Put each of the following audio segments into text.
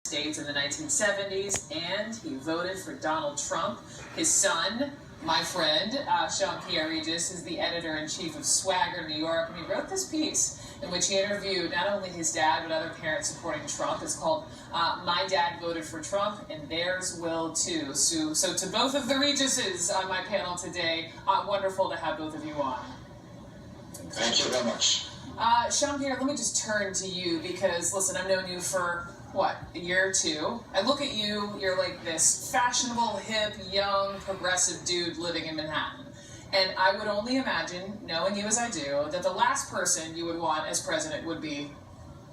States in the 1970s, and he voted for Donald Trump. His son, my friend, Jean-Pierre Regis, is the editor-in-chief of Swagger New York, and he wrote this piece in which he interviewed not only his dad, but other parents supporting Trump. It's called My Dad Voted for Trump, and Theirs Will Too. So to both of the Regises on my panel today, wonderful to have both of you on. Thank you very much. Jean-Pierre, let me just turn to you because, listen, I've known you for, what, a year or two. I look at you, you're like this fashionable, hip, young, progressive dude living in Manhattan. And I would only imagine, knowing you as I do, that the last person you would want as president would be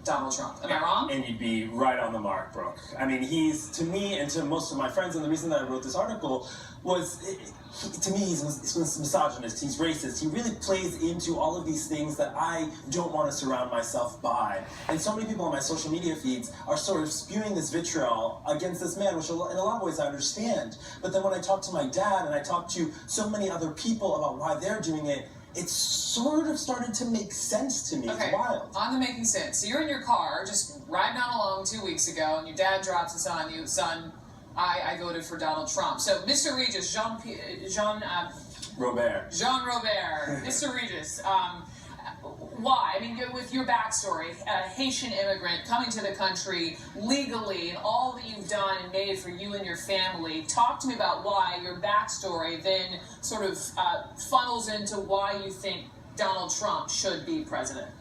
Donald Trump. Am I wrong? And you'd be right on the mark, Brooke. I mean, he's, to me and to most of my friends, and the reason that I wrote this article was, to me, he's misogynist, he's racist. He really plays into all of these things that I don't want to surround myself by. And so many people on my social media feeds are sort of spewing this vitriol against this man, which in a lot of ways I understand. But then when I talk to my dad and I talk to so many other people about why they're doing it, it's sort of started to make sense to me. Okay. It's wild. On the making sense. So you're in your car, just riding on along 2 weeks ago, and your dad drops this on you, son, I voted for Donald Trump. So Mr. Regis, Jean Robert. Mr. Regis, why? I mean, with your backstory, a Haitian immigrant coming to the country legally, and all that you've done and made for you and your family, talk to me about why your backstory then sort of funnels into why you think Donald Trump should be president.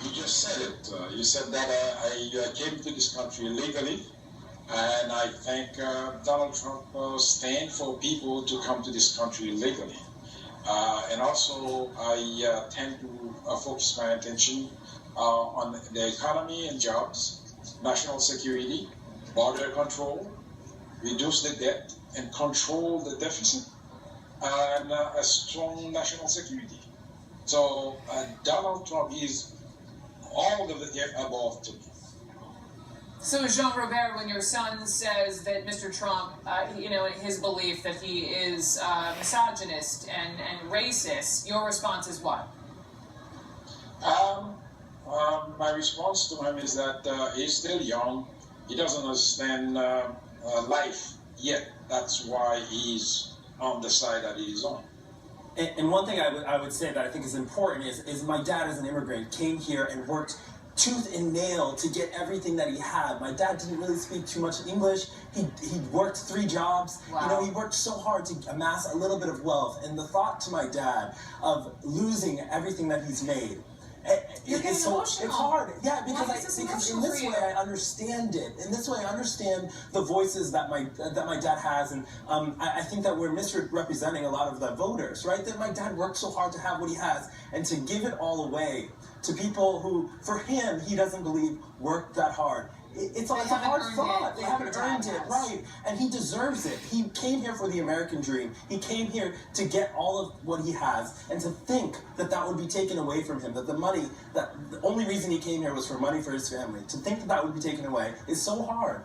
You just said it. You said that I came to this country legally, and I think Donald Trump stands for people to come to this country legally. And also, I tend to focus my attention on the economy and jobs, national security, border control, reduce the debt, and control the deficit, and a strong national security. So Donald Trump is all of the above to me. So Jean Robert, when your son says that Mr. Trump, his belief that he is misogynist and racist, your response is what? My response to him is that he's still young. He doesn't understand life yet. That's why he's on the side that he's on. And one thing I would say that I think is important is my dad, as an immigrant, came here and worked tooth and nail to get everything that he had. My dad didn't really speak too much English. He worked 3 jobs. Wow. You know, he worked so hard to amass a little bit of wealth. And the thought to my dad of losing everything that he's made, it's emotional. It's hard. Yeah, because in this way I understand it. In this way I understand the voices that my dad has, and I think that we're misrepresenting a lot of the voters, right? That my dad worked so hard to have what he has, and to give it all away to people who, for him, he doesn't believe worked that hard. It's a hard thought. They haven't earned it, right? And he deserves it. He came here for the American dream. He came here to get all of what he has, and to think that that would be taken away from him, that the money, that the only reason he came here was for money for his family, to think that that would be taken away is so hard.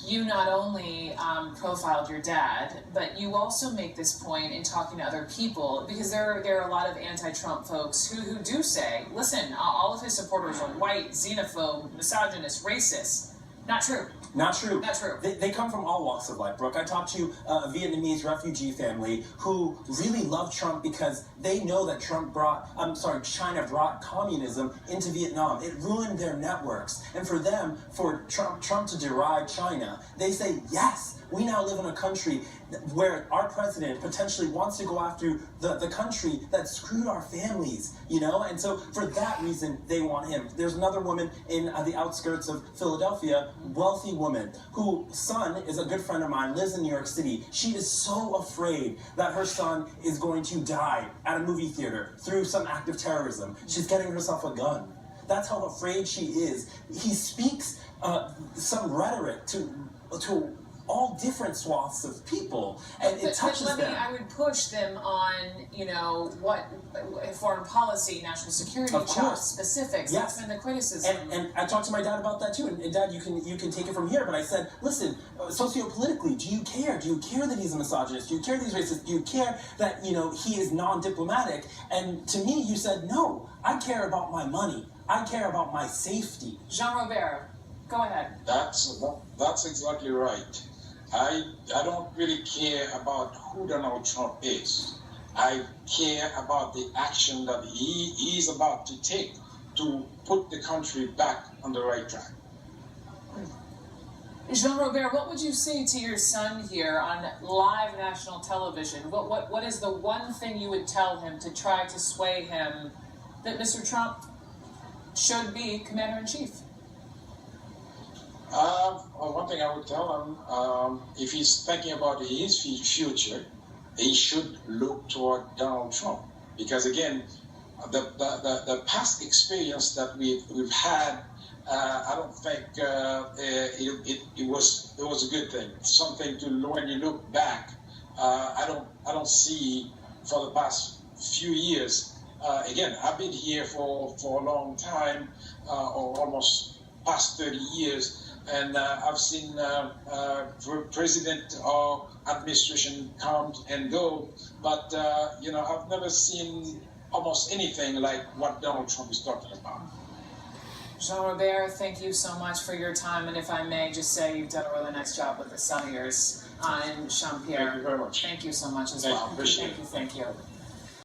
You not only profiled your dad, but you also make this point in talking to other people, because there are a lot of anti-Trump folks who do say, listen, all of his supporters are white, xenophobe, misogynist, racist. Not true. Not true. Not true. They come from all walks of life, Brooke. I talked to a Vietnamese refugee family who really love Trump because they know that China brought communism into Vietnam. It ruined their networks. And for them, for Trump to deride China, they say, yes, we now live in a country where our president potentially wants to go after the country that screwed our families, you know? And so for that reason, they want him. There's another woman in the outskirts of Philadelphia, wealthy woman, whose son is a good friend of mine, lives in New York City. She is so afraid that her son is going to die at a movie theater through some act of terrorism. She's getting herself a gun. That's how afraid she is. He speaks some rhetoric to all different swaths of people, and it touches them. I would push them on, what foreign policy, national security, job specifics. Yes. That's been the criticism. And I talked to my dad about that too. And Dad, you can take it from here. But I said, listen, sociopolitically, do you care? Do you care that he's a misogynist? Do you care that he's racist? Do you care that he is non-diplomatic? And to me, you said, no. I care about my money. I care about my safety. Jean Robert, Go ahead. That's exactly right. I don't really care about who Donald Trump is. I care about the action that he is about to take to put the country back on the right track. Jean-Robert, what would you say to your son here on live national television? What is the one thing you would tell him to try to sway him that Mr. Trump should be commander-in-chief? One thing I would tell him, if he's thinking about his future, he should look toward Donald Trump. Because again, the past experience that we've had, I don't think it was a good thing. Something to, when you look back, I don't see for the past few years. Again, I've been here for a long time, or almost past 30 years. And I've seen president or administration come and go, but I've never seen almost anything like what Donald Trump is talking about. Jean-Robert, thank you so much for your time, and if I may just say, you've done a really nice job with the son of yours. I'm Jean-Pierre. Thank you very much. Thank you so much as Thank well. you. Appreciate it. Thank you.